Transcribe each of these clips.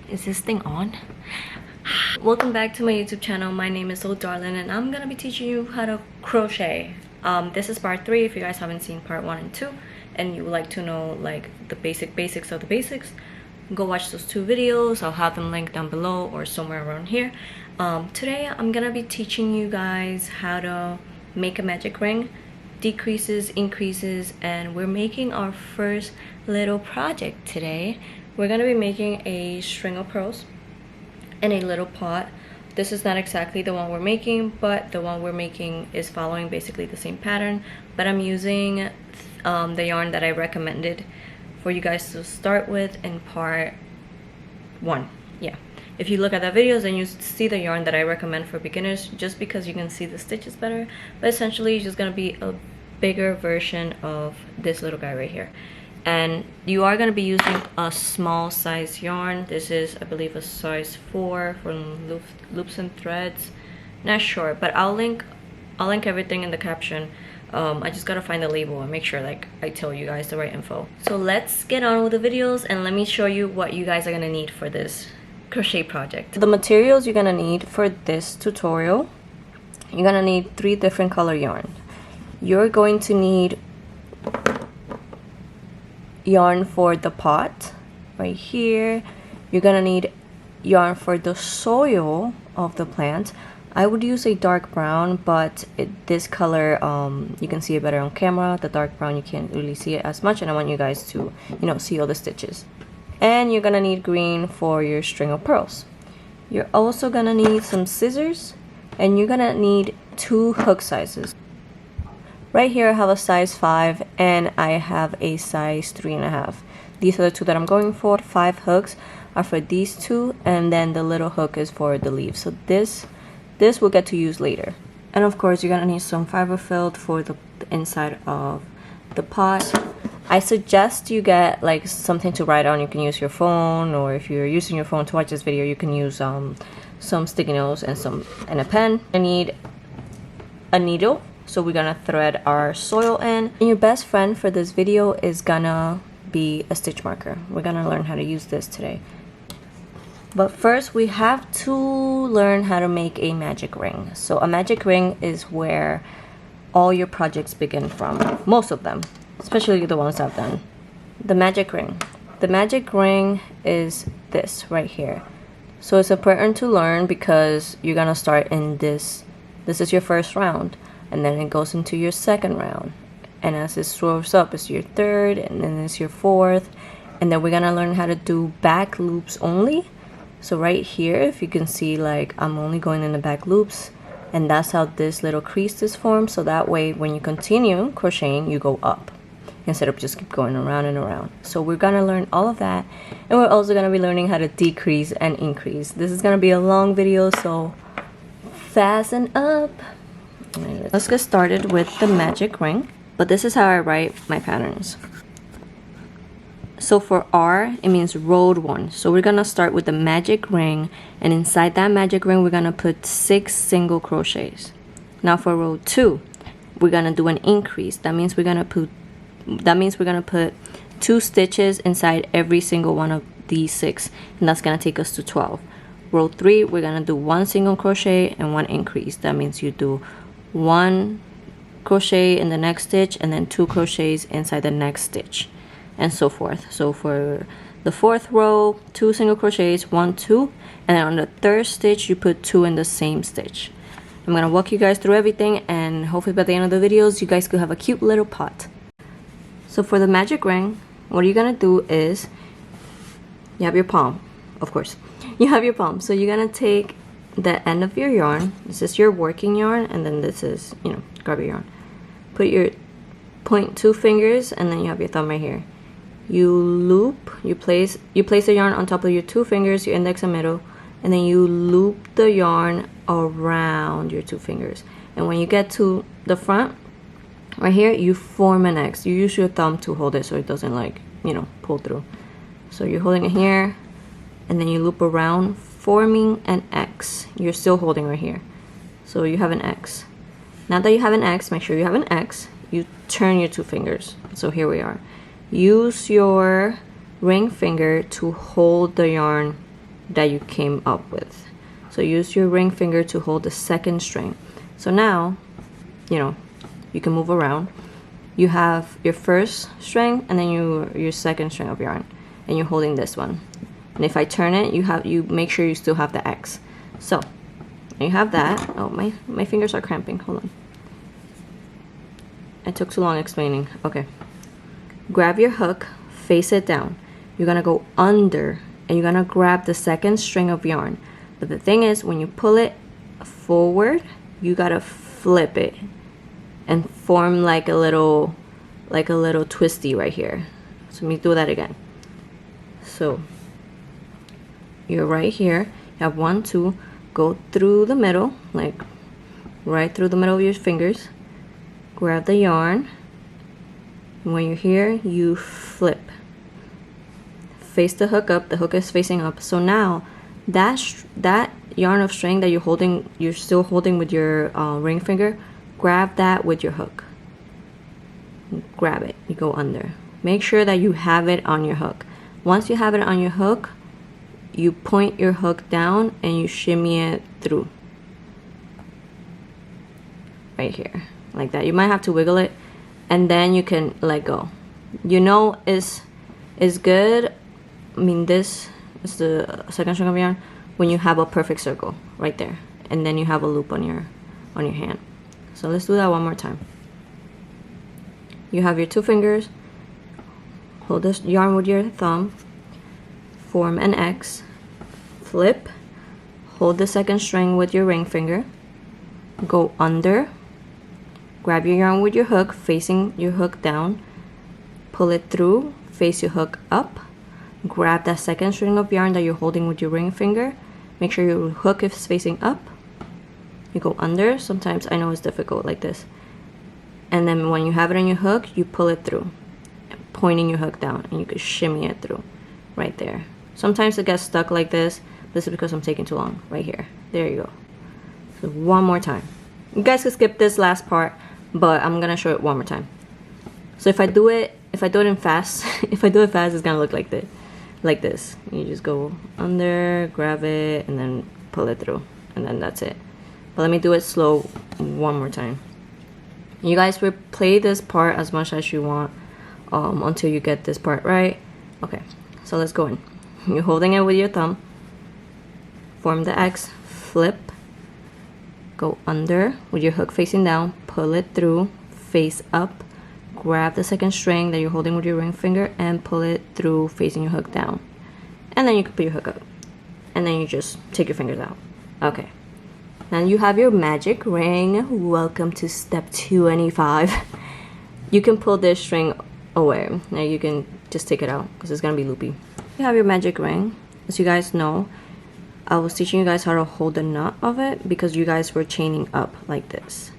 Is this thing on? Welcome back to my YouTube channel. My name is Darlin and I'm gonna be teaching you how to crochet. This is part 3 if you guys haven't seen part 1 and 2 and you would like to know like the basics of the basics. Go watch those 2 videos. I'll have them linked down below or somewhere around here. Today I'm gonna be teaching you guys how to make a magic ring, decreases, increases, and we're making our first little project today. We're gonna be making a string of pearls and a little pot. This is not exactly the one we're making, but the one we're making is following basically the same pattern, but I'm using the yarn that I recommended for you guys to start with in part 1. Yeah, if you look at the videos and you see the yarn that I recommend for beginners, just because you can see the stitches better, but essentially it's just gonna be a bigger version of this little guy right here. And you are going to be using a small size yarn. This is, I believe, a size 4 from Loops and Threads. Not sure, but I'll link everything in the caption. I just gotta find the label and make sure like I tell you guys the right info. So let's get on with the videos and let me show you what you guys are gonna need for this crochet project. The materials you're gonna need for this tutorial, you're gonna need 3 different color yarn. You're going to need yarn for the pot right here. You're gonna need yarn for the soil of the plant. I would use a dark brown, but this color you can see it better on camera. The dark brown you can't really see it as much, and I want you guys to, you know, see all the stitches. And you're gonna need green for your string of pearls. You're also gonna need some scissors, and you're gonna need 2 hook sizes. Right here I have a size 5 and I have a size 3.5. These are the 2 that I'm going for. 5 hooks are for these 2, and then the little hook is for the leaves. So this we'll get to use later. And of course you're gonna need some fiber felt for the inside of the pot. I suggest you get like something to write on. You can use your phone, or if you're using your phone to watch this video, you can use some sticky notes and a pen. I need a needle. So we're gonna thread our soil in. And your best friend for this video is gonna be a stitch marker. We're gonna learn how to use this today. But first we have to learn how to make a magic ring. So a magic ring is where all your projects begin from. Most of them, especially the ones I've done. The magic ring. The magic ring is this right here. So it's important to learn because you're gonna start in this. This is your first round. And then it goes into your second round, and as it swirls up, it's your third, and then it's your fourth, and then we're gonna learn how to do back loops only. So right here, if you can see, like I'm only going in the back loops, and that's how this little crease is formed. So that way when you continue crocheting, you go up instead of just keep going around and around. So we're gonna learn all of that, and we're also gonna be learning how to decrease and increase. This is gonna be a long video, so fasten up. Let's get started with the magic ring. But this is how I write my patterns. So for R, it means road 1. So we're gonna start with the magic ring, and inside that magic ring we're gonna put 6 single crochets. Now for row 2, we're gonna do an increase. That means we're gonna put 2 stitches inside every single one of these 6, and that's gonna take us to 12. Row 3, we're gonna do 1 single crochet and 1 increase. That means you do 1 crochet in the next stitch and then 2 crochets inside the next stitch, and so forth. So for the 4th row, 2 single crochets, 1, 2, and then on the 3rd stitch you put 2 in the same stitch. I'm gonna walk you guys through everything, and hopefully by the end of the videos you guys could have a cute little pot. So for the magic ring, what you're gonna do is you have your palm, of course. You have your palm, so you're gonna take the end of your yarn. This is your working yarn, and then this is, you know, grab your yarn. Put your point 2 fingers, and then you have your thumb right here. You loop, you place the yarn on top of your 2 fingers, your index and middle, and then you loop the yarn around your 2 fingers. And when you get to the front, right here, you form an X. You use your thumb to hold it so it doesn't, like, you know, pull through. So you're holding it here, and then you loop around, forming an X. You're still holding right here, so you have an X. Now that you have an X, make sure you have an X. You turn your 2 fingers. So here we are. Use your ring finger to hold the yarn that you came up with. So use your ring finger to hold the second string. So now, you know, you can move around. You have your first string and then your second string of yarn, and you're holding this one. And if I turn it, you make sure you still have the X. So you have that. Oh, my fingers are cramping. Hold on. I took too long explaining. Okay. Grab your hook, face it down. You're gonna go under and you're gonna grab the second string of yarn. But the thing is, when you pull it forward, you gotta flip it and form like a little twisty right here. So let me do that again. So you're right here. You have 1, 2, go through the middle, like right through the middle of your fingers. Grab the yarn. And when you're here, you flip. Face the hook up. The hook is facing up. So now that yarn of string that you're still holding with your ring finger, grab that with your hook. Grab it. You go under. Make sure that you have it on your hook. Once you have it on your hook, you point your hook down and you shimmy it through. Right here. Like that. You might have to wiggle it and then you can let go. You know is good. I mean, this is the second string of yarn when you have a perfect circle right there, and then you have a loop on your hand. So let's do that one more time. You have your 2 fingers, hold this yarn with your thumb, form an X, flip, hold the second string with your ring finger, go under, grab your yarn with your hook facing your hook down, pull it through, face your hook up, grab that second string of yarn that you're holding with your ring finger, make sure your hook is facing up, you go under. Sometimes I know it's difficult like this, and then when you have it on your hook, you pull it through, pointing your hook down, and you can shimmy it through right there. Sometimes it gets stuck like this. This is because I'm taking too long. Right here, there you go. So one more time. You guys can skip this last part, but I'm gonna show it one more time. So if I do it in fast, if I do it fast, it's gonna look like this. You just go under, grab it, and then pull it through, and then that's it. But let me do it slow one more time. You guys replay this part as much as you want until you get this part right. Okay, so let's go in. You're holding it with your thumb, form the X, flip, go under with your hook facing down, pull it through, face up, grab the second string that you're holding with your ring finger and pull it through facing your hook down. And then you can put your hook up. And then you just take your fingers out. Okay. Now you have your magic ring. Welcome to step 25. You can pull this string away. Now you can just take it out because it's going to be loopy. You have your magic ring. As you guys know, I was teaching you guys how to hold the knot of it because you guys were chaining up like this.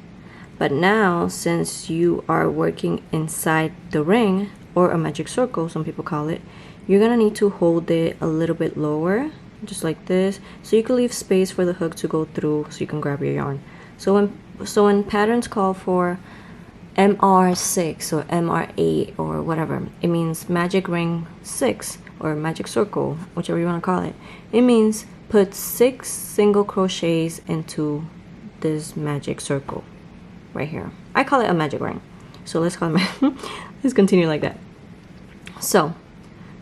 But now, since you are working inside the ring, or a magic circle, some people call it, you're gonna need to hold it a little bit lower, just like this, so you can leave space for the hook to go through so you can grab your yarn. So when patterns call for MR6 or MR8 or whatever, it means magic ring 6 or magic circle, whichever you want to call it. It means put 6 single crochets into this magic circle right here. I call it a magic ring, so let's call it let's continue like that. So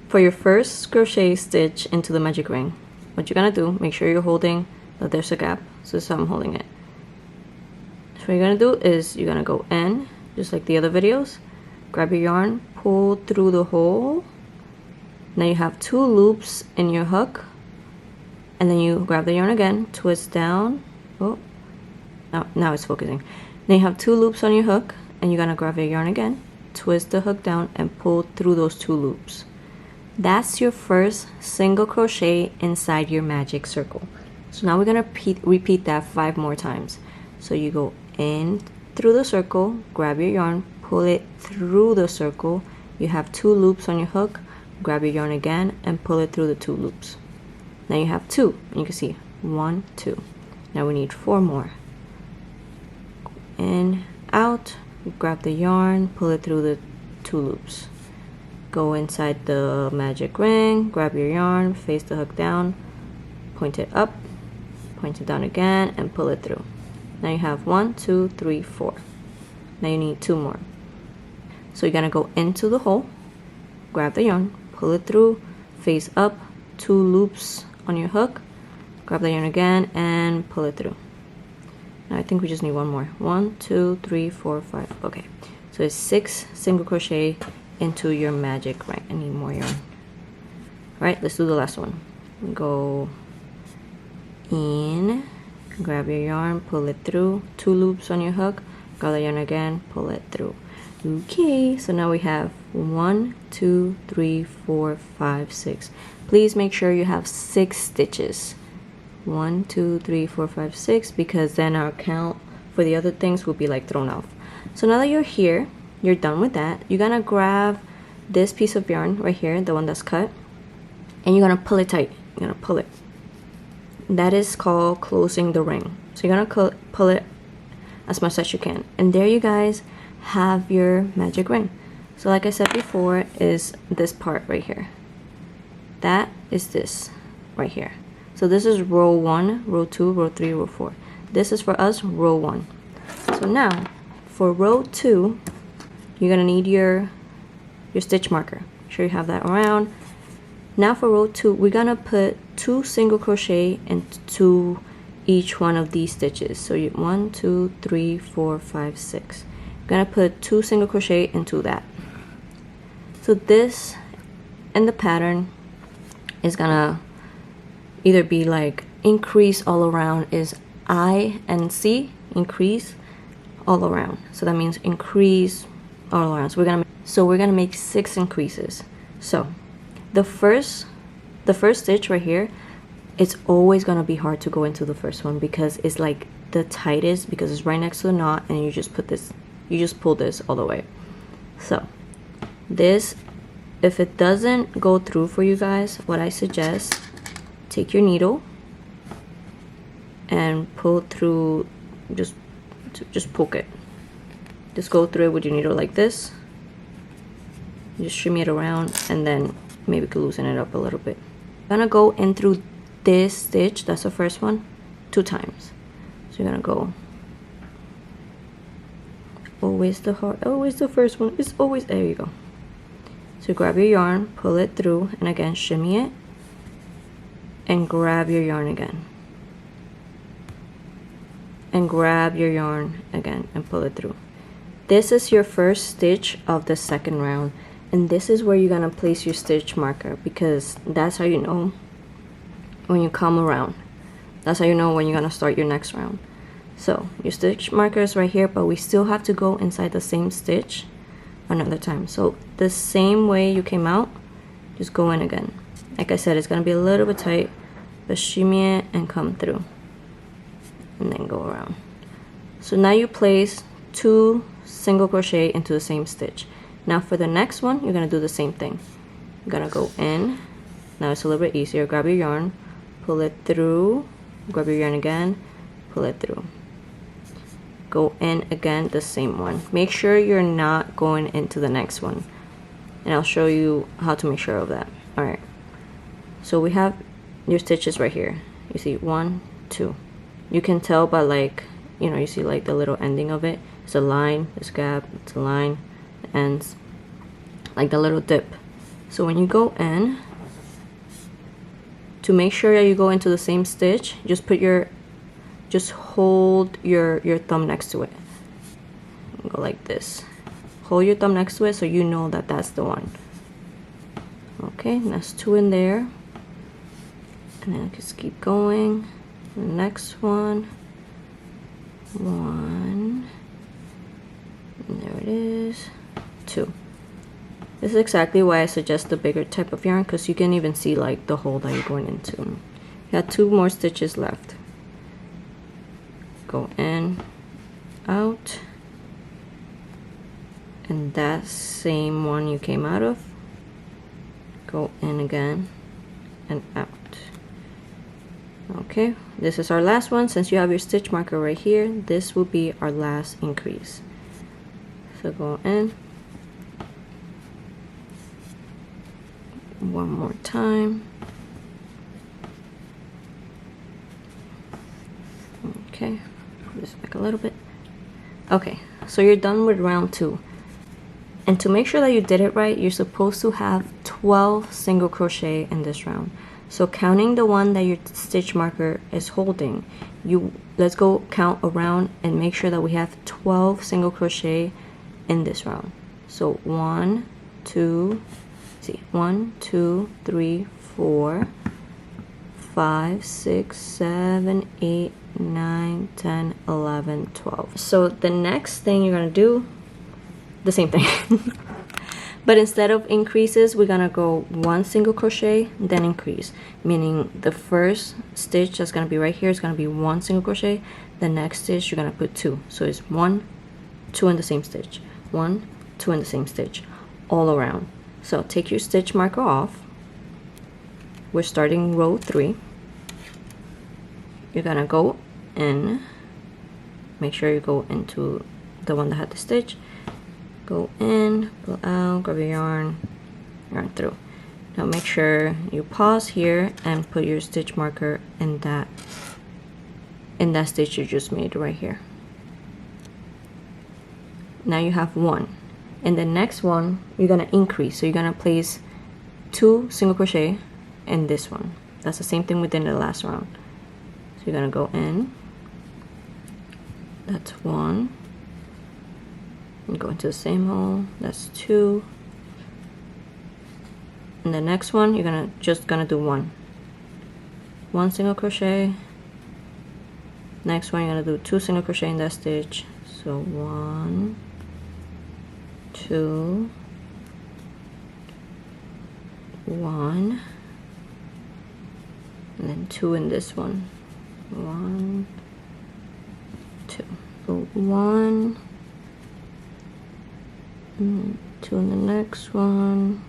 for your first crochet stitch into the magic ring, what you're gonna do, make sure you're holding that there's a gap, so this is how I'm holding it. So what you're gonna do is you're gonna go in just like the other videos, grab your yarn, pull through the hole. Now you have 2 loops in your hook, and then you grab the yarn again, twist down. Oh, now it's focusing. Then you have 2 loops on your hook, and you're gonna grab your yarn again, twist the hook down, and pull through those 2 loops. That's your first single crochet inside your magic circle. So now we're gonna repeat that 5 more times. So you go in through the circle, grab your yarn, pull it through the circle. You have 2 loops on your hook, grab your yarn again, and pull it through the 2 loops. Now you have 2, and you can see 1, 2. Now we need 4 more. In, out, grab the yarn, pull it through the 2 loops. Go inside the magic ring, grab your yarn, face the hook down, point it up, point it down again, and pull it through. Now you have 1, 2, 3, 4. Now you need 2 more. So you're gonna go into the hole, grab the yarn, pull it through, face up, 2 loops on your hook, grab the yarn again, and pull it through. Now I think we just need 1 more. 1, 2, 3, 4, 5. Okay, so it's 6 single crochet into your magic ring. I need more yarn. All right, let's do the last one. Go in, grab your yarn, pull it through, 2 loops on your hook, grab the yarn again, pull it through. Okay, so now we have 1, 2, 3, 4, 5, 6. Please make sure you have 6 stitches. 1, 2, 3, 4, 5, 6, because then our count for the other things will be like thrown off. So now that you're here, you're done with that, you're gonna grab this piece of yarn right here, the one that's cut, and you're gonna pull it tight. You're gonna pull it. That is called closing the ring. So you're gonna pull it as much as you can, and there you guys have your magic ring. So like I said before, is this part right here. That is this right here. So this is row 1, row 2, row 3, row 4. This is for us row 1. So now for row 2, you're gonna need your stitch marker. Make sure you have that around. Now for row 2, we're gonna put 2 single crochet into each one of these stitches. So 1, 2, 3, 4, 5, 6. You're gonna put 2 single crochet into that. So this and the pattern is gonna either be like increase all around is I and C, increase all around. So that means increase all around. So we're gonna make 6 increases. So the first stitch right here, it's always gonna be hard to go into the first one because it's like the tightest, because it's right next to the knot, and you just pull this all the way. So this, if it doesn't go through for you guys, what I suggest, take your needle and pull through, just poke it. Just go through it with your needle like this. Just shimmy it around, and then maybe you could loosen it up a little bit. I'm gonna go in through this stitch, that's the first one, 2 times. So you're gonna go, always the first one, it's always, there you go. So grab your yarn, pull it through, and again shimmy it, and grab your yarn again, and grab your yarn again, and pull it through. This is your first stitch of the second round, and this is where you're gonna place your stitch marker, because that's how you know when you come around. That's how you know when you're gonna start your next round. So your stitch marker is right here, but we still have to go inside the same stitch another time. So the same way you came out, just go in again. Like I said, it's gonna be a little bit tight, but shimmy it and come through, and then go around. So now you place 2 single crochet into the same stitch. Now for the next one, you're gonna do the same thing. You're gonna go in. Now it's a little bit easier. Grab your yarn, pull it through, grab your yarn again, pull it through. Go in again, the same one. Make sure you're not going into the next one, and I'll show you how to make sure of that. All right, so we have your stitches right here. You see 1, 2. You can tell by, like, you know, you see like the little ending of it. It's a line, this gap, it's a line, the ends, like the little dip. So when you go in, to make sure that you go into the same stitch, just hold your thumb next to it. Go like this. Hold your thumb next to it so you know that that's the one. Okay, that's 2 in there. And then just keep going. The next one. 1. And there it is. 2. This is exactly why I suggest the bigger type of yarn, because you can even see like the hole that you're going into. You got 2 more stitches left. Go in, out, and that same one you came out of, go in again and out. Okay, this is our last one. Since you have your stitch marker right here, this will be our last increase. So go in one more time, Okay, put this back a little bit. Okay, so you're done with round 2. And to make sure that you did it right, you're supposed to have 12 single crochet in this round. So counting the one that your stitch marker is holding, let's go count around and make sure that we have 12 single crochet in this round. So 1, 2, 3, 4, 5, 6, 7, 8, 9, 10, 11, 12. So the next thing you're gonna do, the same thing. But instead of increases, we're gonna go 1 single crochet, then increase. Meaning the first stitch that's gonna be right here is gonna be 1 single crochet. The next stitch, you're gonna put 2. So it's 1, 2 in the same stitch. 1, 2 in the same stitch. All around. So take your stitch marker off. We're starting row 3. You're gonna go in. Make sure you go into the one that had the stitch. Go in, pull out, grab your yarn through. Now make sure you pause here and put your stitch marker in that stitch you just made right here. Now you have 1. In the next one, you're gonna increase. So you're gonna place 2 single crochet in this one. That's the same thing we did in the last round. So you're gonna go in. That's 1. And go into the same hole. That's 2. And the next one, you're just gonna do 1 single crochet. Next one, you're gonna do 2 single crochet in that stitch. So 1, 2, 1, and then 2 in this one. 1, 2. So 1. And 2 in the next one.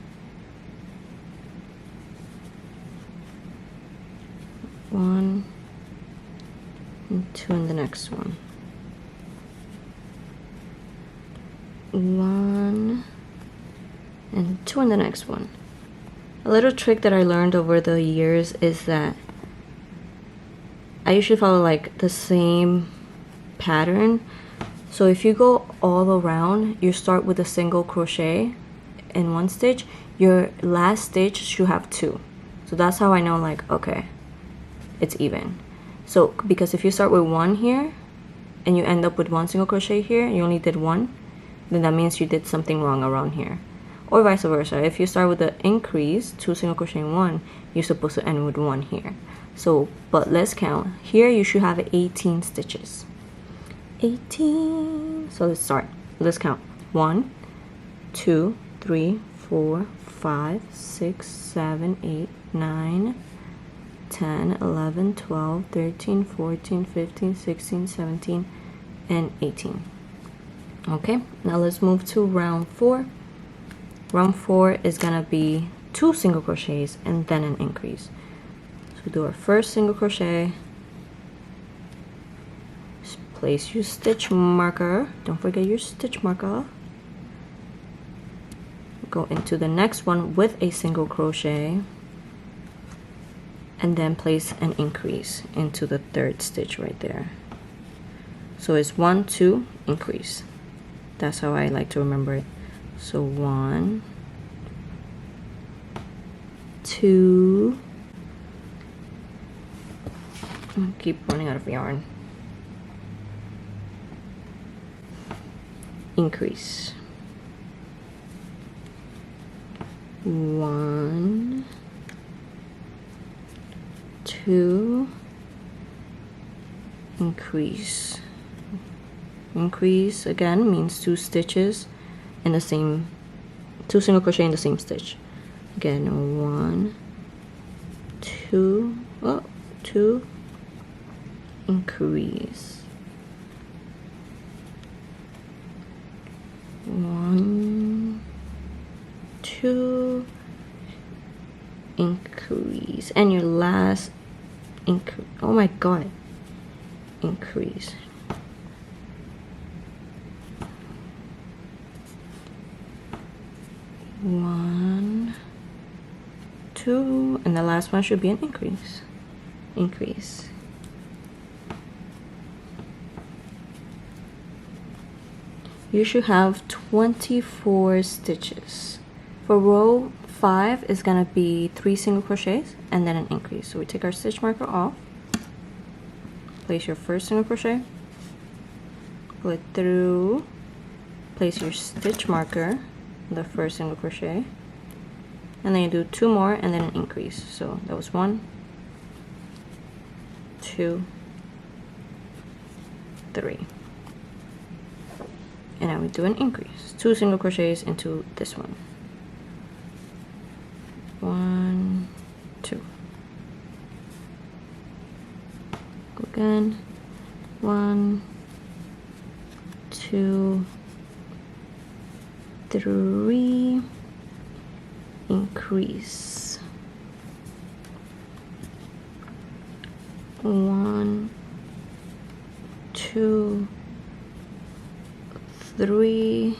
1 and 2 in the next one. 1 and 2 in the next one. A little trick that I learned over the years is that I usually follow like the same pattern. So if you go all around, you start with a single crochet in one stitch, your last stitch should have 2. So that's how I know, like, okay, it's even. So because if you start with 1 here and you end up with 1 single crochet here and you only did 1, then that means you did something wrong around here. Or vice versa. If you start with the increase, 2 single crochet in 1, you're supposed to end with 1 here. So, but let's count. Here you should have 18 stitches. 18. So let's start. Let's count. 1, 2, 3, 4, 5, 6, 7, 8, 9, 10, 11, 12, 13, 14, 15, 16, 17, and 18. Okay, now let's move to round 4. Round 4 is gonna be 2 single crochets and then an increase. So do our first single crochet. Place your stitch marker. Don't forget your stitch marker. Go into the next one with a single crochet and then place an increase into the 3rd stitch right there. So it's 1, 2, increase. That's how I like to remember it. So 1, 2, keep running out of yarn. Increase. 1, 2, increase. Increase again means 2 stitches in the same, 2 single crochet in the same stitch. Again, 1, 2, 2, increase. 1, 2, increase, and your last increase. Oh my god, increase. 1, 2, and the last one should be an increase. Increase. you should have 24 stitches. For row 5 is gonna be 3 single crochets and then an increase. So we take our stitch marker off, place your first single crochet, pull it through, place your stitch marker, the first single crochet, and then you do 2 more and then an increase. So that was 1, 2, 3. And now we do an increase, 2 single crochets into this one. 1, 2. Go again. 1, 2, 3. Increase. 1, 2, 3.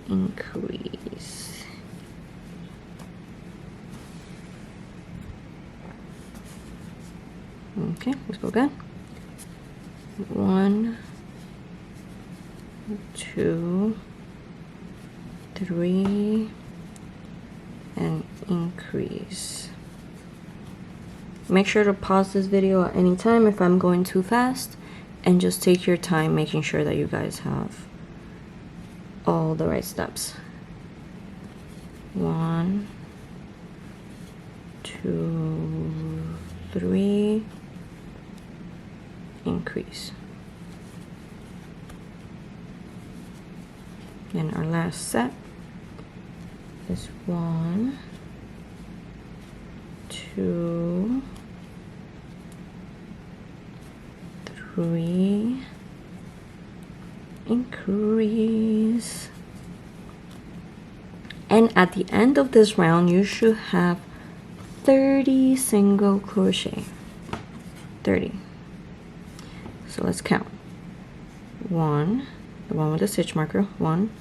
Increase. Okay, let's go again. 1, 2, 3, and increase. Make sure to pause this video at any time if I'm going too fast, and just take your time making sure that you guys have all the right steps. 1, 2, 3. Increase. Then our last set is 1, 2, 3. Increase. And at the end of this round you should have 30 single crochet. 30. So let's count. 1, the one with the stitch marker. 1,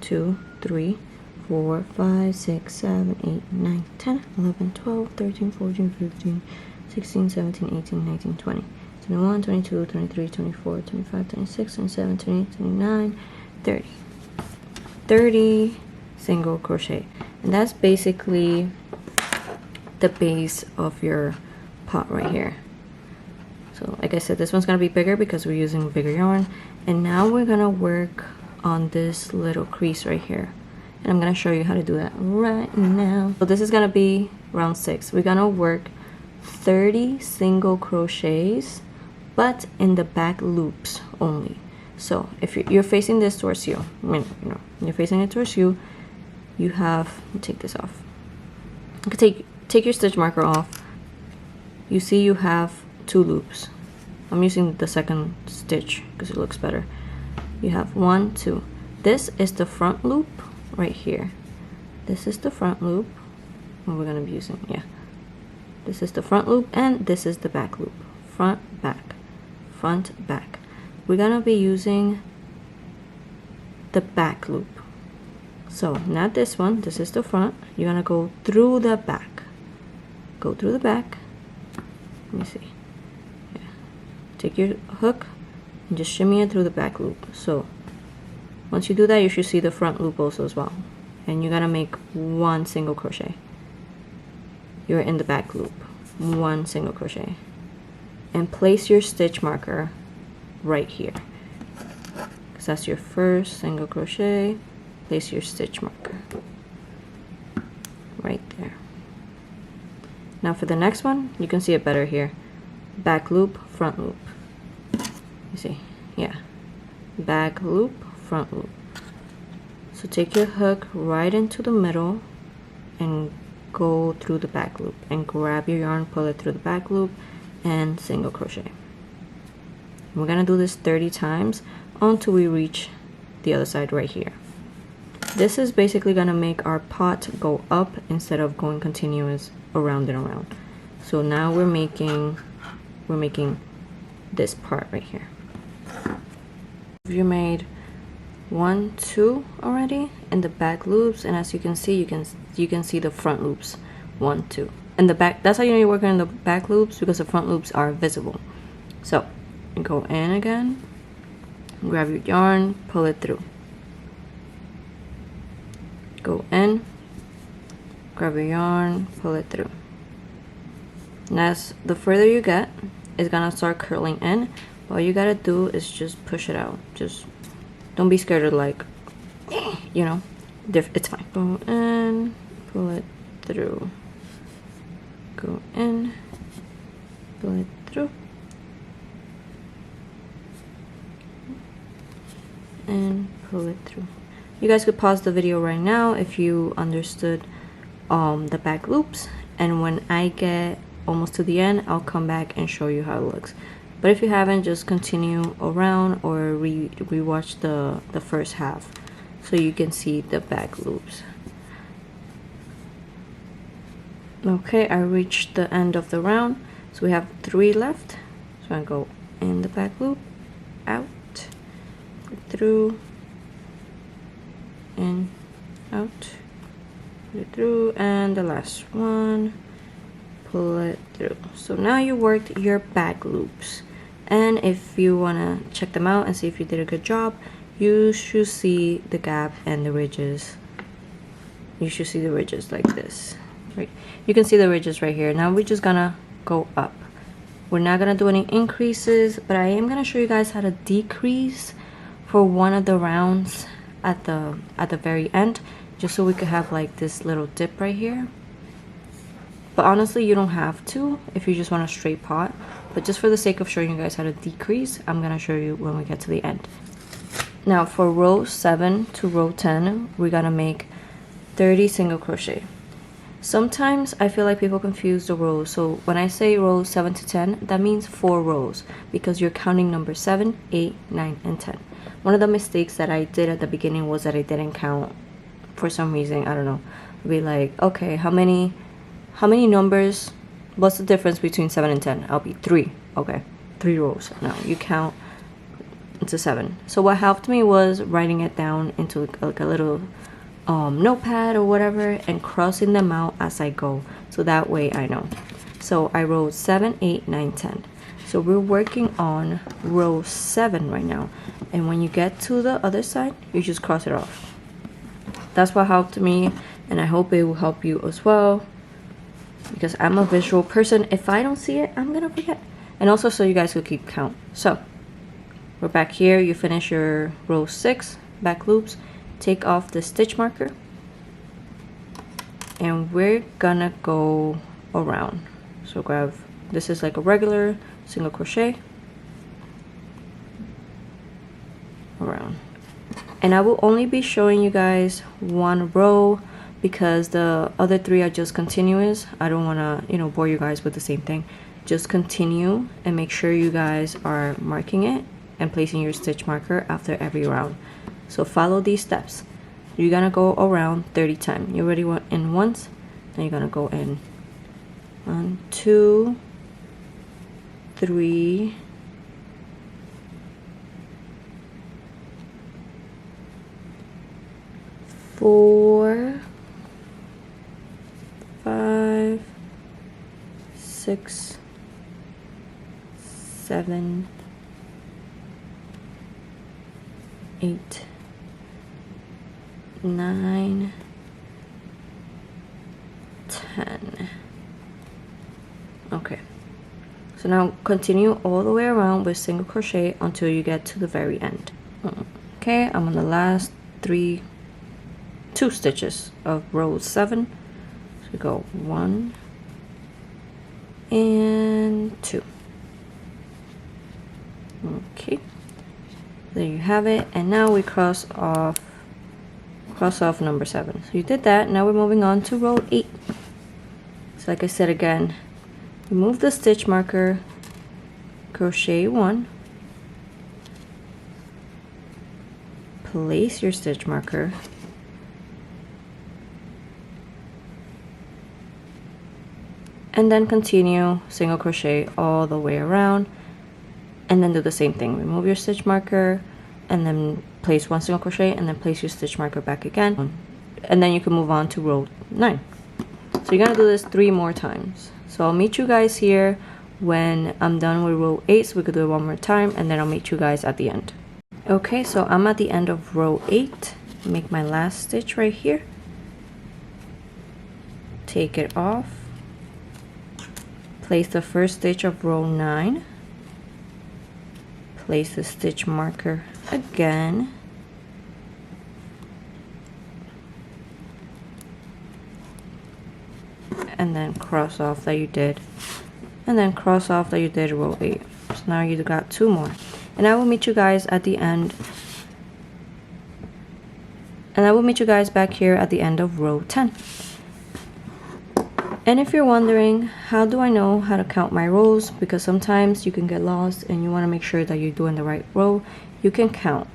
2, 3, 4, 5, 6, 7, 8, 9, 10, 11, 12, 13, 14, 15, 16, 17, 18, 19, 20, 21, 22, 23, 24, 25, 26, 27, 28, 29, 30. 30 single crochet. And that's basically the base of your pot right here. So like I said, this one's gonna be bigger because we're using bigger yarn. And now we're gonna work on this little crease right here. And I'm gonna show you how to do that right now. So this is gonna be round 6. We're gonna work 30 single crochets, but in the back loops only. So if you're facing this towards you, you're facing it towards you, you have, take this off. You can take your stitch marker off. You see you have 2 loops. I'm using the second stitch because it looks better. You have 1, 2. This is the front loop right here. This is the front loop. And we're gonna be using, this is the front loop and this is the back loop. Front, back, front, back. We're gonna be using the back loop. So not this one, this is the front. You're gonna go through the back. Go through the back. Let me see. Take your hook and just shimmy it through the back loop. So once you do that, you should see the front loop also as well. And you're gonna make 1 single crochet. You're in the back loop. 1 single crochet. And place your stitch marker right here. Because that's your first single crochet. Place your stitch marker right there. Now for the next one, you can see it better here. Back loop, front loop. You see, back loop, front loop. So take your hook right into the middle and go through the back loop and grab your yarn, pull it through the back loop and single crochet. We're gonna do this 30 times until we reach the other side right here. This is basically gonna make our pot go up instead of going continuous around and around. So now we're making this part right here. You made 1, 2 already in the back loops, and as you can see, you can see the front loops 1, 2, and the back. That's how you know you're working in the back loops, because the front loops are visible. So go in again, grab your yarn, pull it through, go in, grab your yarn, pull it through. And as the further you get, it's gonna start curling in. All you gotta do is just push it out. Just don't be scared of like, you know, it's fine. Go in, pull it through, go in, pull it through, and pull it through. You guys could pause the video right now if you understood the back loops, and when I get almost to the end, I'll come back and show you how it looks. But if you haven't, just continue around or rewatch the first half so you can see the back loops. Okay, I reached the end of the round, so we have 3 left. So I go in the back loop, out, through, in, out, put it through, and the last one, pull it through. So now you worked your back loops, and if you want to check them out and see if you did a good job, you should see the gap and the ridges. You should see the ridges like this, right? You can see the ridges right here. Now we're just gonna go up. We're not gonna do any increases, but I am gonna show you guys how to decrease for one of the rounds at the very end, just so we could have like this little dip right here. But honestly, you don't have to if you just want a straight pot. But just for the sake of showing you guys how to decrease, I'm gonna show you when we get to the end. Now for row 7 to row 10, we're gonna make 30 single crochet. Sometimes I feel like people confuse the rows. So when I say rows 7 to 10, that means 4 rows because you're counting number 7, 8, 9, and 10. One of the mistakes that I did at the beginning was that I didn't count for some reason. I don't know. I'd be like, okay, how many numbers? What's the difference between 7 and 10? I'll be 3. Okay, 3 rows. No, you count into 7. So what helped me was writing it down into like a little notepad or whatever and crossing them out as I go, so that way I know. So I wrote 7, 8, 9, 10. So we're working on row 7 right now, and when you get to the other side, you just cross it off. That's what helped me, and I hope it will help you as well, because I'm a visual person. If I don't see it, I'm gonna forget. And also so you guys will keep count. So we're back here. You finish your row 6 back loops, take off the stitch marker, and we're gonna go around. So grab, this is like a regular single crochet around, and I will only be showing you guys 1 row because the other 3 are just continuous. I don't want to, you know, bore you guys with the same thing. Just continue and make sure you guys are marking it and placing your stitch marker after every round. So follow these steps. You're gonna go around 30 times. You already went in once, then you're gonna go in 1, 2, 3, 4, 5, 6, 7, 8, 9, 10. Okay, so now continue all the way around with single crochet until you get to the very end. Okay, I'm on the last 2 stitches of row 7. So we go 1 and 2. Okay, there you have it. And now we cross off number 7. So you did that. Now we're moving on to row 8. So like I said again, remove the stitch marker, crochet 1, place your stitch marker, and then continue single crochet all the way around, and then do the same thing. Remove your stitch marker and then place 1 single crochet and then place your stitch marker back again, and then you can move on to row 9. So you're gonna do this 3 more times. So I'll meet you guys here when I'm done with row 8, so we could do it 1 more time, and then I'll meet you guys at the end. Okay, so I'm at the end of row 8. Make my last stitch right here. Take it off. Place the first stitch of row 9. Place the stitch marker again. And then cross off that you did. And then cross off that you did row 8. So now you got 2 more. And I will meet you guys at the end. And I will meet you guys back here at the end of row 10. And if you're wondering, how do I know how to count my rows? Because sometimes you can get lost and you want to make sure that you're doing the right row. You can count.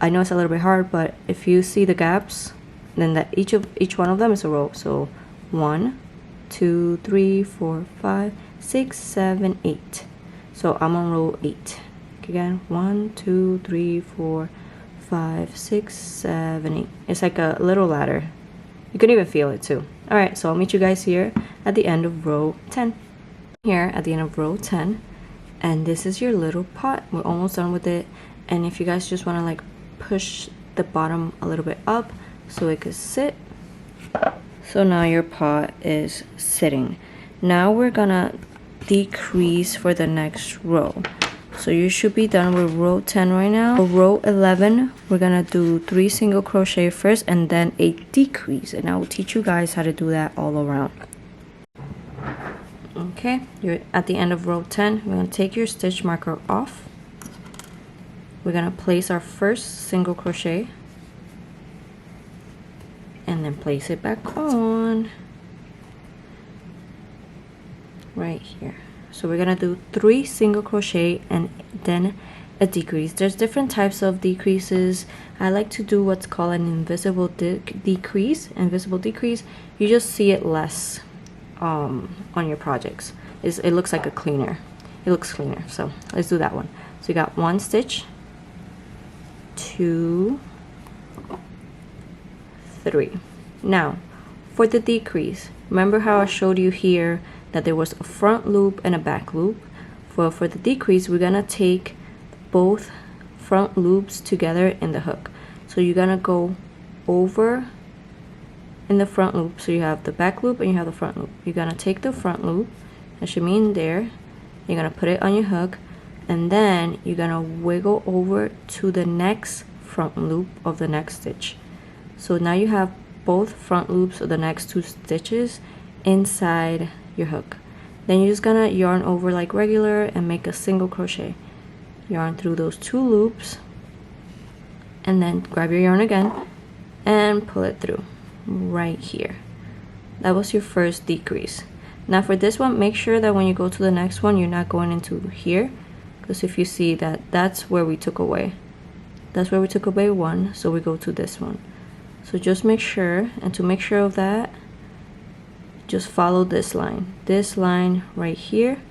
I know it's a little bit hard, but if you see the gaps, then that each one of them is a row. So 1, 2, 3, 4, 5, 6, 7, 8. So I'm on row 8. Again, 1, 2, 3, 4, 5, 6, 7, 8. It's like a little ladder. You can even feel it too. Alright, so I'll meet you guys here at the end of row 10. Here at the end of row 10. And this is your little pot. We're almost done with it. And if you guys just want to like push the bottom a little bit up so it could sit. So now your pot is sitting. Now we're gonna decrease for the next row. So you should be done with row 10 right now. For row 11, we're gonna do 3 single crochet first and then a decrease. And I will teach you guys how to do that all around. Okay, you're at the end of row 10. We're gonna take your stitch marker off. We're gonna place our first single crochet. And then place it back on. Right here. So we're gonna do 3 single crochet and then a decrease. There's different types of decreases. I like to do what's called an invisible decrease. Invisible decrease, you just see it less on your projects. It looks like a cleaner. It looks cleaner. So let's do that one. So you got 1 stitch, 2, 3. Now for the decrease, remember how I showed you here that there was a front loop and a back loop? For the decrease, we're gonna take both front loops together in the hook. So you're gonna go over in the front loop. So you have the back loop and you have the front loop. You're gonna take the front loop, that should be in there. You're gonna put it on your hook, and then you're gonna wiggle over to the next front loop of the next stitch. So now you have both front loops of the next 2 stitches inside your hook. Then you're just gonna yarn over like regular and make a single crochet. Yarn through those 2 loops and then grab your yarn again and pull it through right here. That was your first decrease. Now for this one, make sure that when you go to the next one, you're not going into here, because if you see that, that's where we took away. That's where we took away 1, so we go to this one. So just make sure, and to make sure of that, just follow this line. This line right here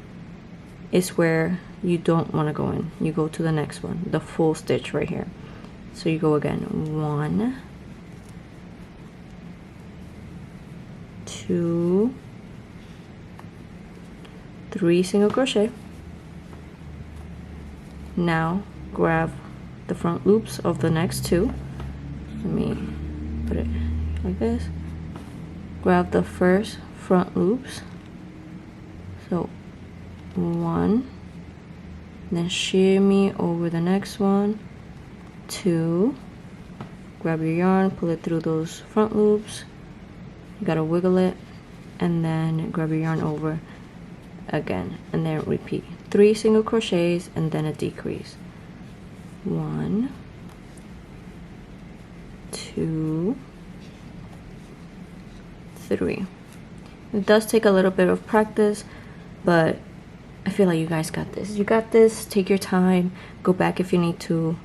is where you don't want to go in. You go to the next one, the full stitch right here. So you go again, 1, 2, 3 single crochet. Now grab the front loops of the next 2. Let me put it like this. Grab the first front loops, so 1, then shimmy over the next one, 2, grab your yarn, pull it through those front loops, you gotta wiggle it, and then grab your yarn over again, and then repeat 3 single crochets and then a decrease. 1, 2, 3. It does take a little bit of practice, but I feel like you guys got this. You got this. Take your time. Go back if you need to.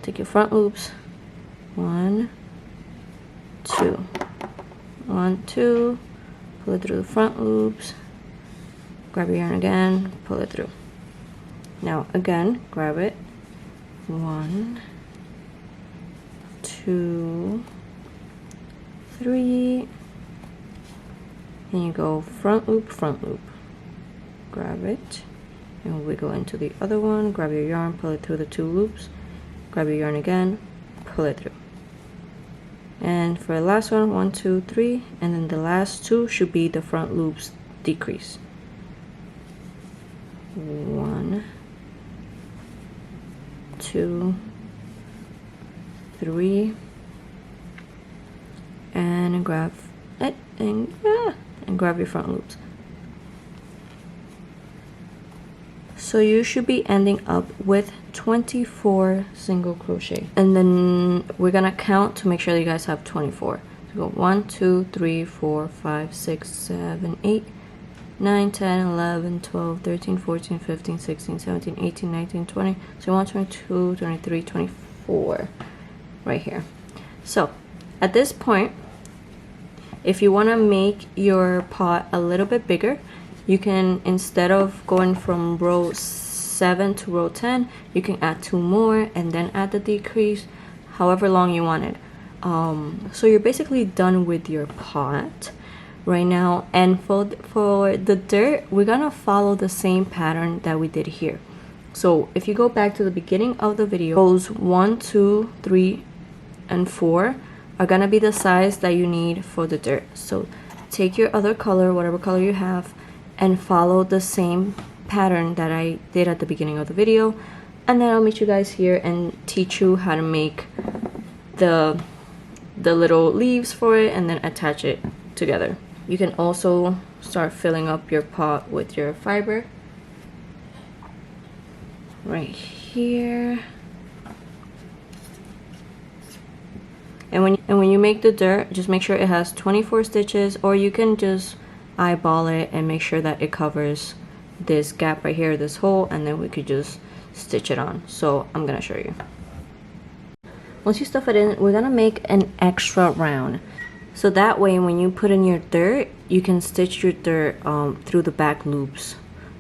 Take your front loops. 1, 2. 1, 2. Pull it through the front loops. Grab your yarn again. Pull it through. Now again, grab it. 1, 2, 3. And you go front loop, grab it and wiggle into the other one, grab your yarn, pull it through the 2 loops, grab your yarn again, pull it through. And for the last one, 1, 2, 3, and then the last two should be the front loops decrease. 1, 2, 3, and grab it and grab your front loops. So you should be ending up with 24 single crochet, and then we're gonna count to make sure that you guys have 24. So go 1, 2, 3, 4, 5, 6, 7, 8, 9, 10, 11, 12, 13, 14, 15, 16, 17, 18, 19, 20. So 1, 22, 23, 24 right here. So at this point, if you want to make your pot a little bit bigger, you can, instead of going from row 7 to row 10, you can add 2 more and then add the decrease however long you want it. So you're basically done with your pot right now. And for the dirt, we're gonna follow the same pattern that we did here. So if you go back to the beginning of the video, rows 1, 2, 3, and 4 are gonna be the size that you need for the dirt. So take your other color, whatever color you have, and follow the same pattern that I did at the beginning of the video, and then I'll meet you guys here and teach you how to make the little leaves for it and then attach it together. You can also start filling up your pot with your fiber right here. And when you make the dirt, just make sure it has 24 stitches, or you can just eyeball it and make sure that it covers this gap right here, this hole, and then we could just stitch it on. So I'm gonna show you. Once you stuff it in, we're gonna make an extra round, so that way when you put in your dirt, you can stitch your dirt through the back loops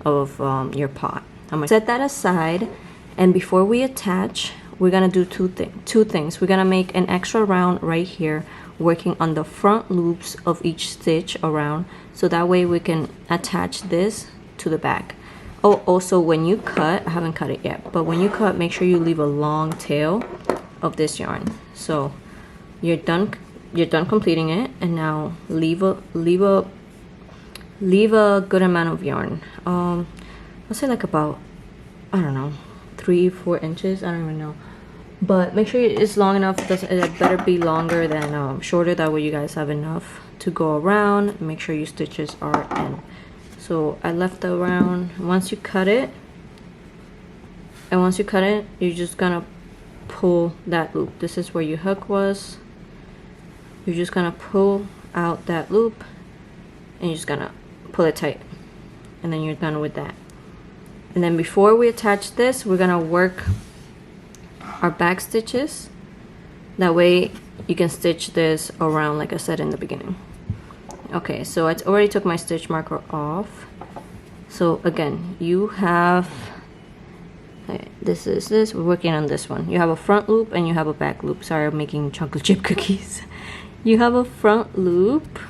of your pot. I'm gonna set that aside, and before we attach, we're gonna do two things. We're gonna make an extra round right here, working on the front loops of each stitch around, so that way we can attach this to the back. Oh, also when you cut, I haven't cut it yet, but when you cut, make sure you leave a long tail of this yarn. So you're done completing it, and now leave a good amount of yarn. Let's say like about, I don't know, 3-4 inches, I don't even know, but make sure it's long enough. It better be longer than shorter, that way you guys have enough to go around. Make sure your stitches are in. So I left the round. Once you cut it, you're just gonna pull that loop. This is where your hook was. You're just gonna pull out that loop, and you're just gonna pull it tight, and then you're done with that. And then before we attach this, we're gonna work our back stitches. That way you can stitch this around, like I said in the beginning. Okay, so I already took my stitch marker off. So again, you have, okay, we're working on this one. You have a front loop and you have a back loop. Sorry, I'm making chocolate chip cookies. You have a front loop,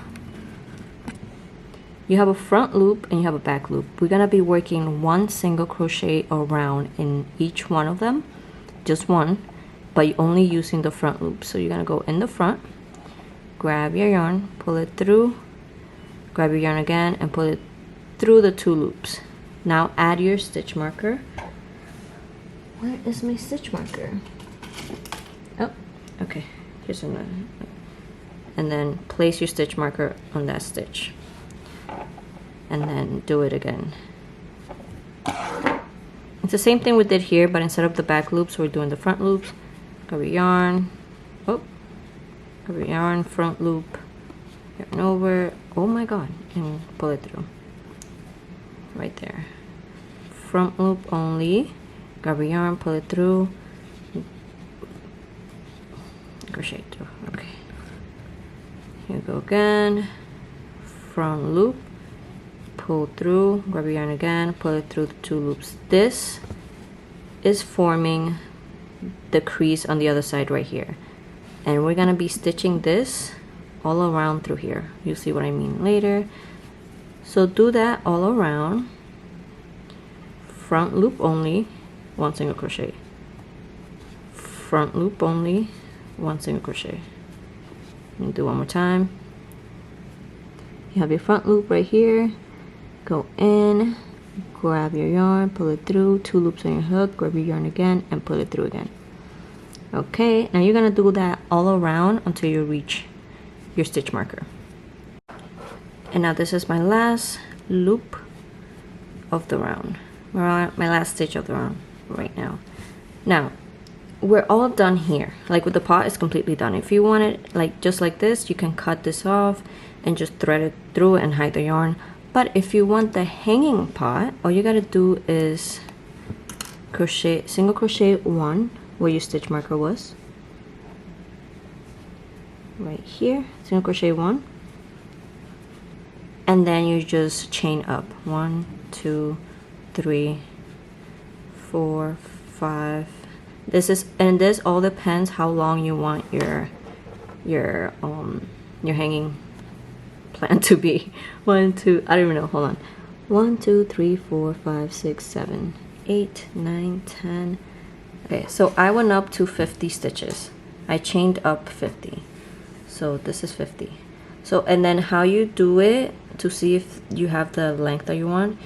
you have a front loop, and you have a back loop. We're gonna be working 1 single crochet around in each one of them, just one, but you're only using the front loop. So you're gonna go in the front, grab your yarn, pull it through, grab your yarn again, and pull it through the 2 loops. Now add your stitch marker. Where is my stitch marker? Oh, okay, here's another. And then place your stitch marker on that stitch, and then do it again. It's the same thing we did here, but instead of the back loops, we're doing the front loops. Grab your yarn, grab your yarn, front loop, yarn over, oh my god, and pull it through right there. Front loop only, grab your yarn, pull it through, crochet through. Okay, here we go again. Front loop, pull through, grab your yarn again, pull it through the 2 loops. This is forming the crease on the other side right here, and we're gonna be stitching this all around through here. You'll see what I mean later. So do that all around. Front loop only, 1 single crochet, front loop only, 1 single crochet. And do one more time. You have your front loop right here. Go in, grab your yarn, pull it through, 2 loops on your hook, grab your yarn again, and pull it through again. Okay, now you're gonna do that all around until you reach your stitch marker. And now this is my last loop of the round, my last stitch of the round right now. Now we're all done here. Like with the pot, it's completely done. If you want it like just like this, you can cut this off and just thread it through and hide the yarn. But if you want the hanging pot, all you gotta do is crochet, single crochet 1 where your stitch marker was, right here, single crochet 1, and then you just chain up 1, 2, 3, 4, 5. This all depends how long you want your hanging plant to be. 1, 2, I don't even know, hold on. 1, 2, 3, 4, 5, 6, 7, 8, 9, 10. Okay, so I went up to 50 stitches. I chained up 50. So this is 50. So, and then how you do it to see if you have the length that you want,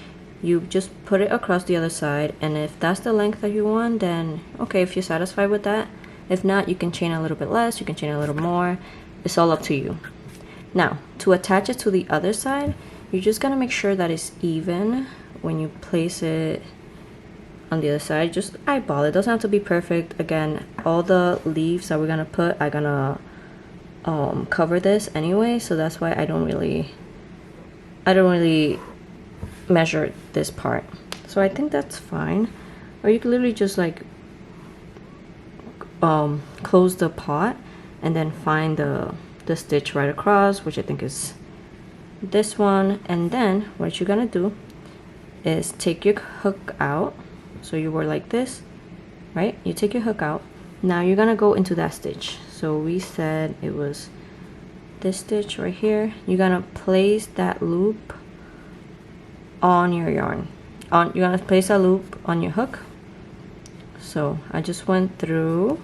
you just put it across the other side, and if that's the length that you want, then okay, if you're satisfied with that. If not, you can chain a little bit less, you can chain a little more. It's all up to you. Now, to attach it to the other side, you're just gonna make sure that it's even when you place it on the other side. Just eyeball it. Doesn't have to be perfect. Again, all the leaves that we're gonna put are gonna cover this anyway, so that's why I don't really measure this part. So I think that's fine. Or you can literally just like close the pot and then find the stitch right across, which I think is this one. And then what you're gonna do is take your hook out. So you were like this, right? You take your hook out. Now you're gonna go into that stitch. So we said it was this stitch right here. You're gonna place that loop on your yarn. You're gonna place a loop on your hook. So I just went through,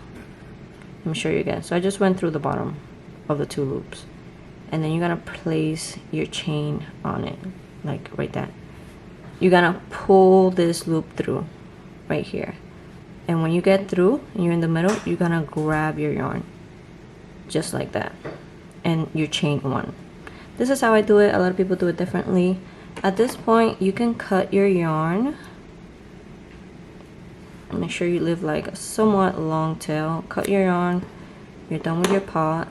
let me show you again. So I just went through the bottom of the 2 loops, and then you're gonna place your chain on it, like right that. You're gonna pull this loop through right here, and when you get through and you're in the middle, you're gonna grab your yarn just like that, and you chain 1. This is how I do it. A lot of people do it differently. At this point, you can cut your yarn. Make sure you leave like a somewhat long tail. Cut your yarn. You're done with your pot,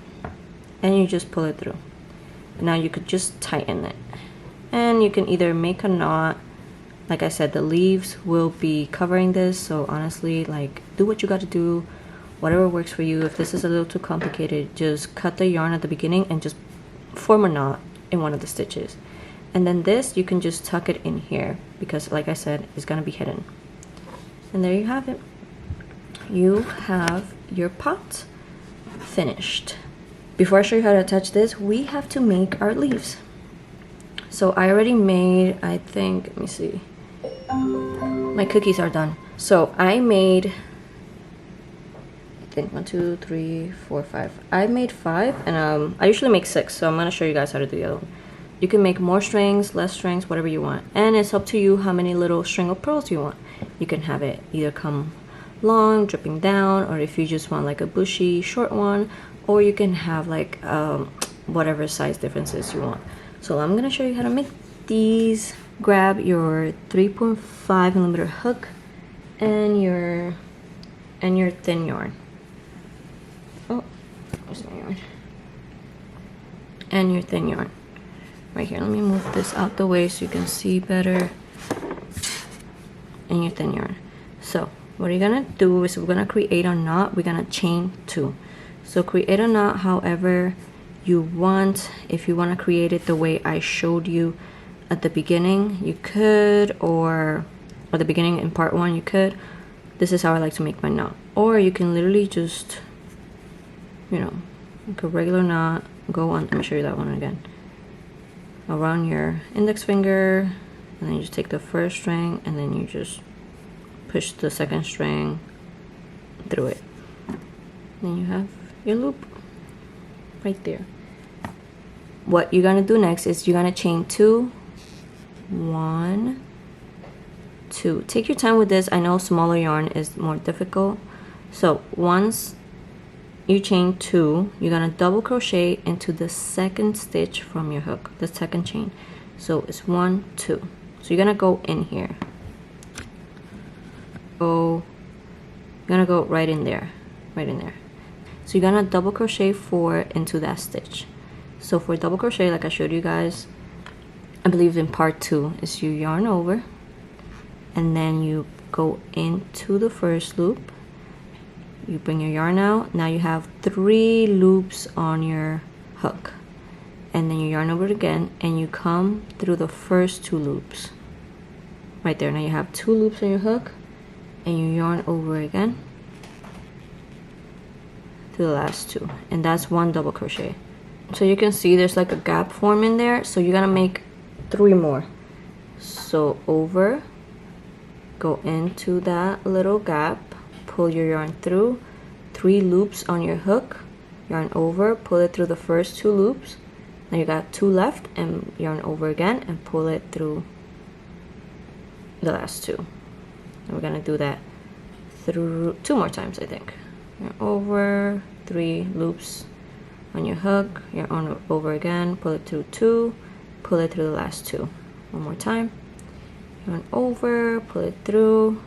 and you just pull it through. Now you could just tighten it, and you can either make a knot. Like I said, the leaves will be covering this, so honestly, like, do what you got to do, whatever works for you. If this is a little too complicated, just cut the yarn at the beginning and just form a knot in one of the stitches. And then this, you can just tuck it in here, because like I said, it's gonna be hidden. And there you have it. You have your pot finished. Before I show you how to attach this, we have to make our leaves. So I already made, I think, let me see, my cookies are done. So I made, I think 1, 2, 3, 4, 5. I made 5, and I usually make 6, so I'm gonna show you guys how to do the other one. You can make more strings, less strings, whatever you want, and it's up to you how many little string of pearls you want. You can have it either come long, dripping down, or if you just want like a bushy short one, or you can have like whatever size differences you want. So I'm gonna show you how to make these. Grab your 3.5 millimeter hook and your thin yarn. Oh, where's my yarn? And your thin yarn. Right here. Let me move this out the way so you can see better. And your thin yarn. So what you're gonna do is we're gonna create a knot. We're gonna chain 2. So create a knot however you want. If you want to create it the way I showed you at the beginning, you could, or at the beginning in part 1, you could. This is how I like to make my knot. Or you can literally just, you know, like a regular knot, go on, let me show you that one again. Around your index finger, and then you just take the first string, and then you just push the second string through it. Then you have your loop right there. What you're gonna do next is you're gonna chain 2, 1, 2. Take your time with this. I know smaller yarn is more difficult. So once you chain 2, you're gonna double crochet into the second stitch from your hook, the second chain. So it's 1, 2. So you're gonna go in here. You're gonna go right in there, right in there. So you're gonna double crochet 4 into that stitch. So for double crochet, like I showed you guys, I believe in part 2, is you yarn over and then you go into the first loop. You bring your yarn out. Now you have 3 loops on your hook, and then you yarn over it again and you come through the first 2 loops right there. Now you have 2 loops on your hook and you yarn over again to the last 2, and that's 1 double crochet. So you can see there's like a gap forming there, so you're gonna make 3 more. So over, go into that little gap, pull your yarn through, 3 loops on your hook, yarn over, pull it through the first 2 loops. Now you got 2 left, and yarn over again and pull it through the last 2. And we're gonna do that through 2 more times, I think. Yarn over, 3 loops on your hook, yarn over again, pull it through 2, pull it through the last 2. One more time. Yarn over, pull it through,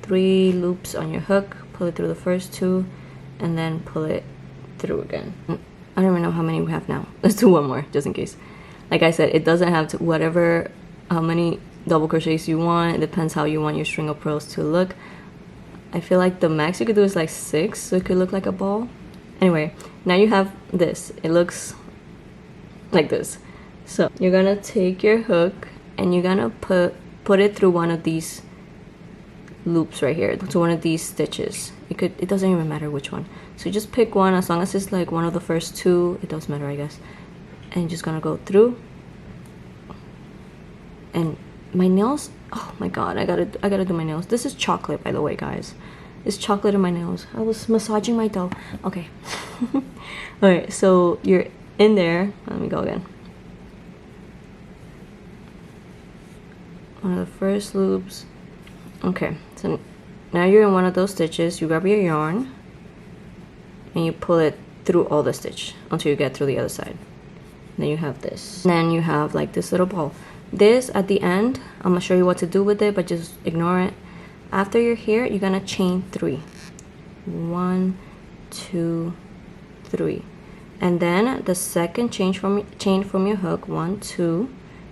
3 loops on your hook, pull it through the first 2, and then pull it through again. I don't even know how many we have now. Let's do 1 more, just in case. Like I said, it doesn't have to, how many double crochets you want. It depends how you want your string of pearls to look. I feel like the max you could do is like 6, so it could look like a ball. Anyway, now you have this. It looks like this. So you're gonna take your hook and you're gonna put it through one of these loops right here, to one of these stitches. It doesn't even matter which one. So you just pick one, as long as it's like one of the first 2, it doesn't matter, I guess. And you're just gonna go through. And my nails, oh my god, I gotta do my nails. This is chocolate, by the way, guys. It's chocolate in my nails. I was massaging my dough. Okay. Alright, so you're in there. Let me go again. One of the first loops. Okay, so now you're in one of those stitches. You grab your yarn and you pull it through all the stitch until you get through the other side. Then you have this. And then you have like this little ball. This at the end, I'm gonna show you what to do with it, but just ignore it. After you're here, you're gonna chain 3. 1, 2, 3. And then the second chain from your hook, 1, 2,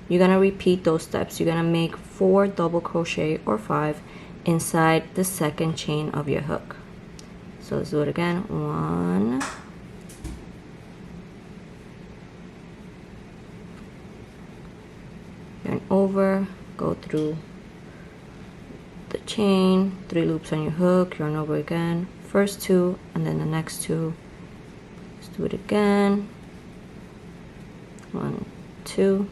you're gonna repeat those steps. You're gonna make 4 double crochet or 5 inside the second chain of your hook. So let's do it again. 1, yarn over, go through the chain, 3 loops on your hook, yarn over again, first 2 and then the next 2. Let's do it again. 1, 2,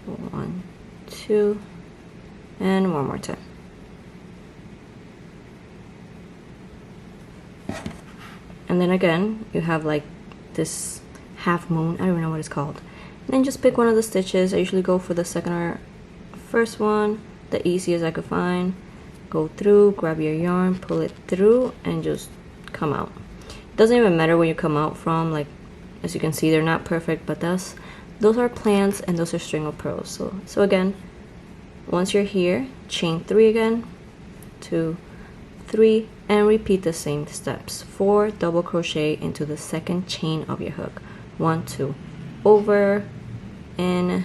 1, 2, and one more time. And then again, you have like this half moon, I don't even know what it's called. And then just pick one of the stitches. I usually go for the second or first one, the easiest I could find. Go through, grab your yarn, pull it through, and just come out. It doesn't even matter where you come out from. Like, as you can see, they're not perfect, but those are plants and those are string of pearls. So again, once you're here, chain 3 again, 2, 3, and repeat the same steps. 4 double crochet into the second chain of your hook. 1, 2, over, in,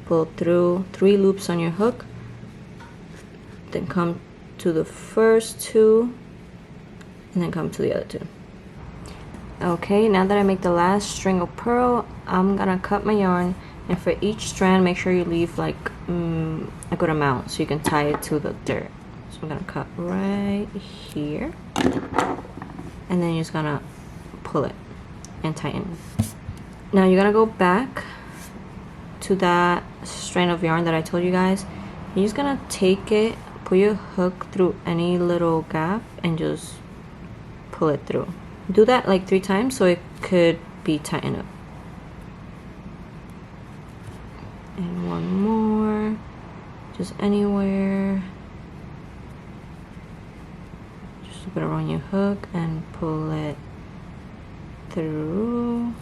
pull through, 3 loops on your hook, then come to the first 2, and then come to the other 2. Okay, now that I make the last string of pearl, I'm gonna cut my yarn, and for each strand, make sure you leave like a good amount so you can tie it to the dirt. So I'm gonna cut right here, and then you're just gonna pull it and tighten. Now you're gonna go back to that strand of yarn that I told you guys. You're just gonna take it, put your hook through any little gap, and just pull it through. Do that like 3 times so it could be tightened up. And one more, just anywhere. Just put it around your hook and pull it through.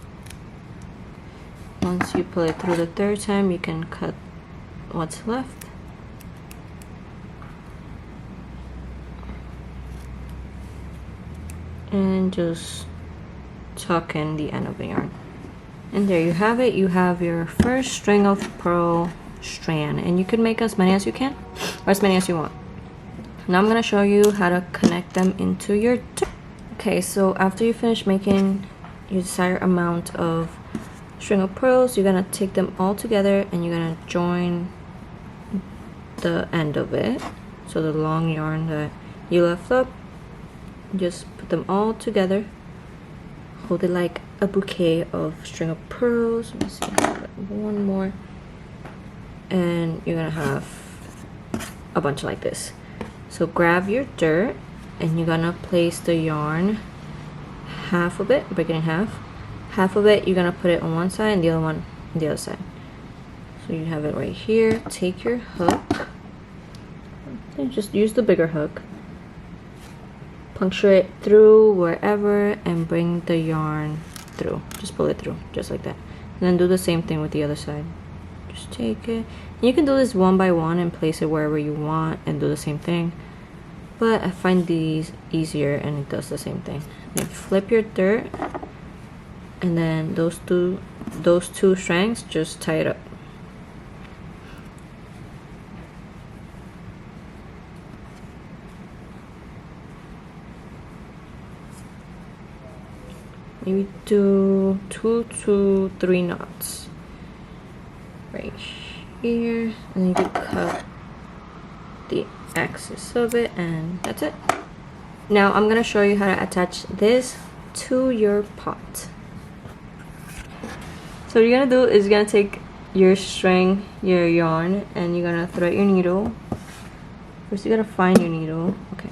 Once you pull it through the 3rd time, you can cut what's left. And just tuck in the end of the yarn. And there you have it. You have your first string of pearl strand, and you can make as many as you can or as many as you want. Now I'm going to show you how to connect them into your okay, so after you finish making your desired amount of string of pearls, you're going to take them all together and you're going to join the end of it. So the long yarn that you left up, just put them all together, hold it like a bouquet of string of pearls. Let me see, one more, and you're gonna have a bunch like this. So grab your dirt and you're gonna place the yarn, half of it, break it in half of it you're gonna put it on one side and the other one on the other side. So you have it right here. Take your hook and just use the bigger hook, puncture it through wherever and bring the yarn through. Just pull it through just like that, and then do the same thing with the other side. Just take it, and you can do this one by one and place it wherever you want and do the same thing, but I find these easier and it does the same thing. Then flip your dirt, and then those two strands, just tie it up. Maybe do 2 to 3 knots right here, and you can cut the axis of it, and that's it. Now I'm gonna show you how to attach this to your pot. So what you're gonna do is you're gonna take your string, your yarn, and you're gonna thread your needle. First you gotta find your needle. Okay.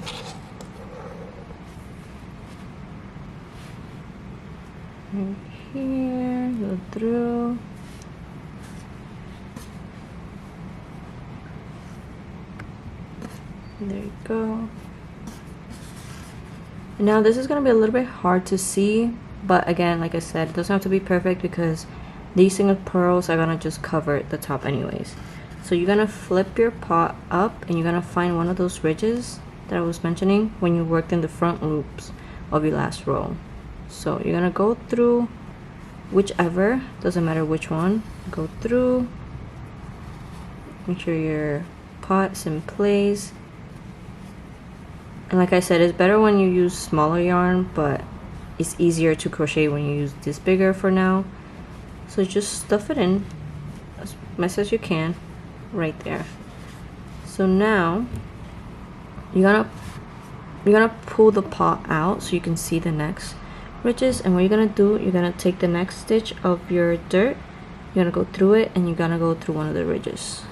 Right here, go through. There you go. And now this is going to be a little bit hard to see, but again, like I said, it doesn't have to be perfect because these single pearls are going to just cover the top anyways. So you're going to flip your pot up and you're going to find one of those ridges that I was mentioning when you worked in the front loops of your last row. So you're gonna go through whichever, doesn't matter which one, go through, make sure your pot's in place. And like I said, it's better when you use smaller yarn, but it's easier to crochet when you use this bigger for now. So just stuff it in as much as you can right there. So now you're gonna pull the pot out so you can see the next ridges, and what you're gonna do, you're gonna take the next stitch of your dirt, you're gonna go through it, and you're gonna go through one of the ridges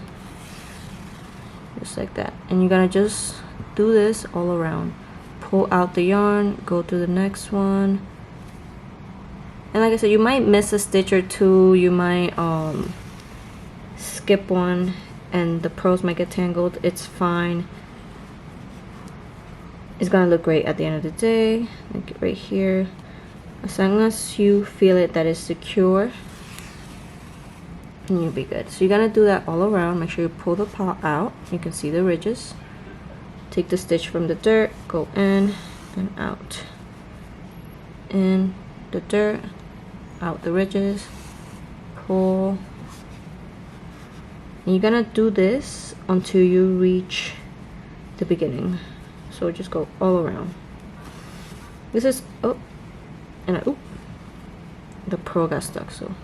just like that, and you're gonna just do this all around. Pull out the yarn, go to the next one, and like I said, you might miss a stitch or two, you might skip one and the pearls might get tangled. It's fine, it's gonna look great at the end of the day. Like right here, as long as you feel it that is secure, and you'll be good. So you're gonna do that all around. Make sure you pull the pot out, you can see the ridges. Take the stitch from the dirt, go in and out, in the dirt, out the ridges, pull, and you're gonna do this until you reach the beginning. So just go all around. This is, oh, and the pearl got stuck. So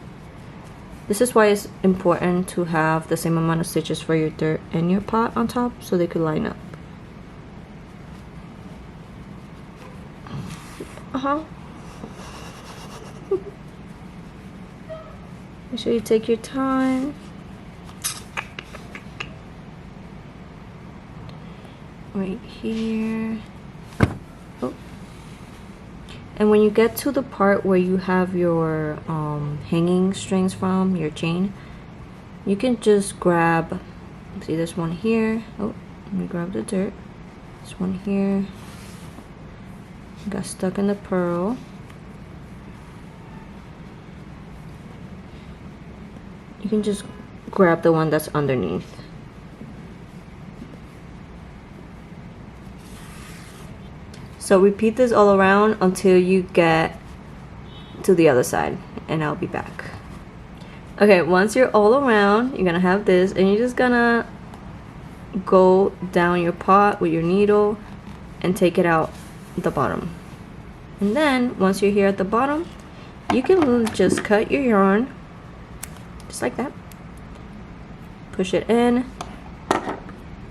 this is why it's important to have the same amount of stitches for your dirt and your pot on top so they could line up. Make sure you take your time. Right here. Oh, And when you get to the part where you have your hanging strings from your chain, you can just grab, see this one here, oh, let me grab the dirt, this one here, got stuck in the pearl. You can just grab the one that's underneath. So repeat this all around until you get to the other side, and I'll be back. Okay, once you're all around, you're gonna have this, and you're just gonna go down your pot with your needle and take it out the bottom. And then once you're here at the bottom, you can just cut your yarn just like that, push it in,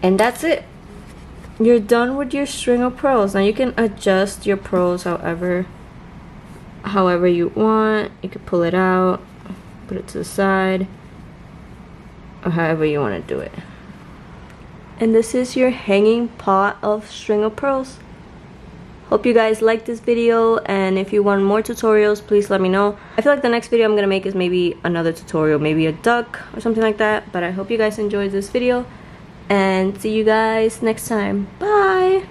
and that's it. You're done with your string of pearls. Now you can adjust your pearls however you want. You can pull it out, put it to the side, or however you want to do it. And this is your hanging pot of string of pearls. Hope you guys liked this video, and if you want more tutorials, please let me know. I feel like the next video I'm gonna make is maybe another tutorial, maybe a duck or something like that. But I hope you guys enjoyed this video, and see you guys next time. Bye!